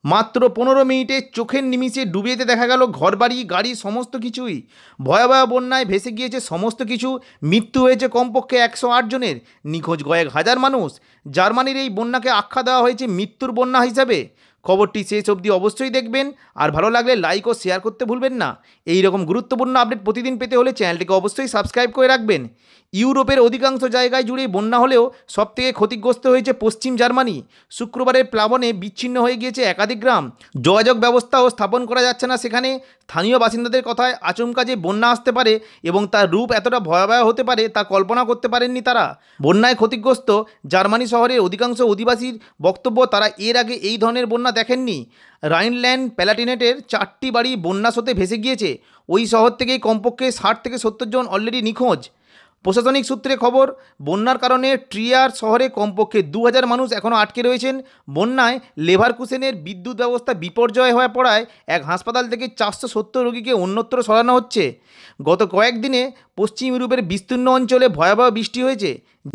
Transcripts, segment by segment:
মাত্র 15 মিনিটে চোখের নিমিষে ডুবে যেতে দেখা গেল ঘরবাড়ি, গাড়ি, সমস্ত কিছুই। ভয়াবহ বন্যায় ভেসে গিয়েছে সমস্ত কিছু। মৃত্যু হয়েছে কমপক্ষে 108 জনের, নিখোঁজ কয়েক হাজার মানুষ। জার্মানির এই বন্যাকে আখ্যা দেওয়া হয়েছে মৃত্যুর বন্যা হিসাবে। খবরটি শেষ অবধি অবশ্যই দেখবেন, আর ভালো লাগলে লাইক ও শেয়ার করতে ভুলবেন না। এই রকম গুরুত্বপূর্ণ আপডেট প্রতিদিন পেতে হলে চ্যানেলটিকে অবশ্যই সাবস্ক্রাইব করে রাখবেন। ইউরোপের অধিকাংশ জায়গায় জুড়েই বন্যা হলেও সবথেকে ক্ষতিগ্রস্ত হয়েছে পশ্চিম জার্মানি। শুক্রবারের প্লাবনে বিচ্ছিন্ন হয়ে গিয়েছে একাধিক গ্রাম। যোগাযোগ ব্যবস্থাও স্থাপন করা যাচ্ছে না সেখানে। স্থানীয় বাসিন্দাদের কথায় আচমকা যে বন্যা আসতে পারে এবং তার রূপ এতটা ভয়াবহ হতে পারে তা কল্পনা করতে পারেননি তারা। বন্যায় ক্ষতিগ্রস্ত জার্মানি শহরের অধিকাংশ অধিবাসীর বক্তব্য, তারা এর আগে এই ধরনের বন্যা দেখেননি। রাইনল্যান্ড প্যালাটিনেটের 4টি বাড়ি বন্যা স্রোতে ভেসে গিয়েছে। ওই শহর থেকেই কমপক্ষে 60 থেকে 70 জন অলরেডি নিখোঁজ। প্রশাসনিক সূত্রে খবর, বন্যার কারণে ট্রিয়ার শহরে কমপক্ষে 2000 মানুষ এখনও আটকে রয়েছেন। বন্যায় লেভারকুসেনের বিদ্যুৎ ব্যবস্থা বিপর্যয় হয়ে পড়ায় এক হাসপাতাল থেকে 470 রোগীকে অন্যত্র সরানো হচ্ছে। গত কয়েকদিনে পশ্চিম ইউরোপের বিস্তীর্ণ অঞ্চলে ভয়াবহ বৃষ্টি হয়েছে,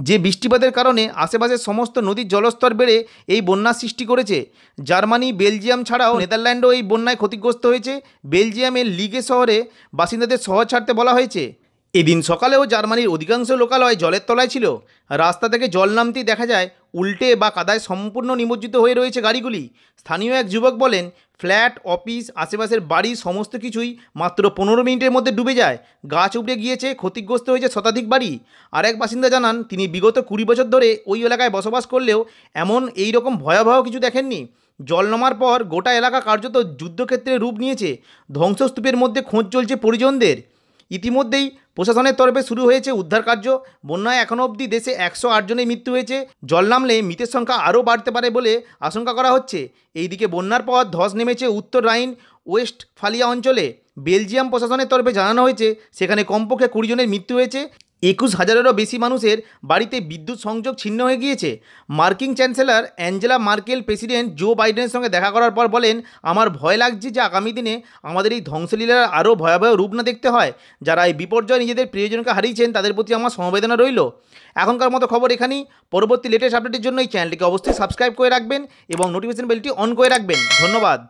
যে বৃষ্টিপাতের কারণে আশেপাশের সমস্ত নদীর জলস্তর বেড়ে এই বন্যার সৃষ্টি করেছে। জার্মানি, বেলজিয়াম ছাড়াও নেদারল্যান্ডও এই বন্যায় ক্ষতিগ্রস্ত হয়েছে। বেলজিয়ামের লিগে শহরে বাসিন্দাদের শহর ছাড়তে বলা হয়েছে। এদিন সকালেও জার্মানির অধিকাংশ লোকালয় জলের তলায় ছিল। রাস্তা থেকে জল নামতেই দেখা যায় উল্টে বা কাদায় সম্পূর্ণ নিমজ্জিত হয়ে রয়েছে গাড়িগুলি। স্থানীয় এক যুবক বলেন, ফ্ল্যাট, অফিস, আশেপাশের বাড়ি সমস্ত কিছুই মাত্র 15 মিনিটের মধ্যে ডুবে যায়। গাছ উপড়ে গিয়েছে, ক্ষতিগ্রস্ত হয়েছে শতাধিক বাড়ি। আর এক বাসিন্দা জানান, তিনি বিগত 20 বছর ধরে ওই এলাকায় বসবাস করলেও এমন এই রকম ভয়াবহ কিছু দেখেননি। জল নামার পর গোটা এলাকা কার্যত যুদ্ধক্ষেত্রে রূপ নিয়েছে। ধ্বংসস্তূপের মধ্যে খোঁজ চলছে পরিজনদের। ইতিমধ্যেই প্রশাসনের তরফে শুরু হয়েছে উদ্ধার কার্য। বন্যায় এখনও অবধি দেশে 108 জনের মৃত্যু হয়েছে। জল নামলে মৃতের সংখ্যা আরও বাড়তে পারে বলে আশঙ্কা করা হচ্ছে। এইদিকে বন্যার পর ধস নেমেছে উত্তর রাইন ওয়েস্টফালিয়া অঞ্চলে। বেলজিয়াম প্রশাসনের তরফে জানানো হয়েছে সেখানে কমপক্ষে 20 জনের মৃত্যু হয়েছে। 21,000-এরও বেশি মানুষের বাড়িতে বিদ্যুৎ সংযোগ ছিন্ন হয়ে গিয়েছে। মার্কিন chancellor Angela Merkel president Joe বাইডেনের সঙ্গে দেখা করার পর বলেন, আমার ভয় লাগছে যে আগামী দিনে আমাদের এই ধ্বংসলীলার আরও ভয়াবহ রূপ না দেখতে হয়। যারা এই বিপর্যয় নিজেদের প্রিয়জনকে হারিয়েছেন তাদের প্রতি আমার সমবেদনা রইল। এখনকার মতো খবর এখানেই। পরবর্তী লেটেস্ট আপডেটের জন্য এই চ্যানেলটিকে অবশ্যই সাবস্ক্রাইব করে রাখবেন এবং নোটিফিকেশন বেলটি অন করে রাখবেন। ধন্যবাদ।